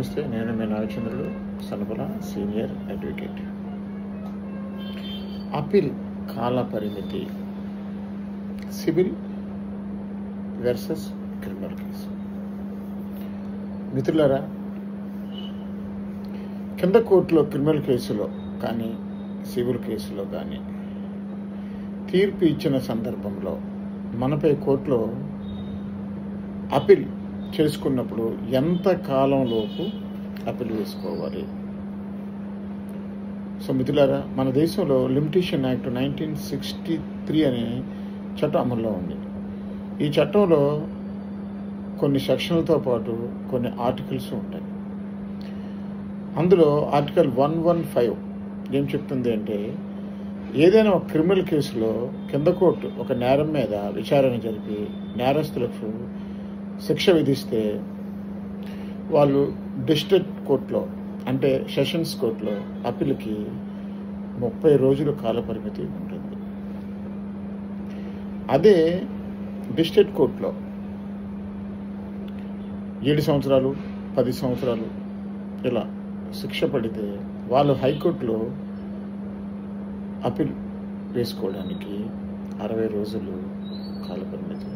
నమస్తే, నేను మీ నాగచంద్రుడు, Sanapala senior advocate. Appeal కాల పరిమితి, సివిల్ వర్సెస్ క్రిమినల్ కేసు. మిత్రులారా, కింద కోర్టులో క్రిమినల్ కేసులో కానీ సివిల్ కేసులో కానీ తీర్పు ఇచ్చిన సందర్భంలో మనపై కోర్టులో అప్పీల్ చేసుకున్నప్పుడు ఎంత కాలంలోపు అప్పీల్ వేసుకోవాలి? సో మిత్రులారా, మన దేశంలో లిమిటేషన్ యాక్ట్ 1963 అనే చట్టం అమల్లో ఉంది. ఈ చట్టంలో కొన్ని సెక్షన్లతో పాటు కొన్ని ఆర్టికల్స్ ఉంటాయి. అందులో ఆర్టికల్ 115 ఏం చెప్తుంది అంటే, ఏదైనా ఒక క్రిమినల్ కేసులో కింద కోర్టు ఒక నేరం మీద విచారణ జరిపి నేరస్తులకు శిక్ష విధిస్తే వాళ్ళు డిస్ట్రిక్ట్ కోర్టులో అంటే సెషన్స్ కోర్టులో అప్పీల్కి 30 రోజుల కాల పరిమితి ఉంటుంది. అదే డిస్ట్రిక్ట్ కోర్టులో 7 సంవత్సరాలు 10 సంవత్సరాలు ఇలా శిక్ష పడితే వాళ్ళు హైకోర్టులో అప్పీల్ వేసుకోవడానికి 60 రోజులు కాల పరిమితి.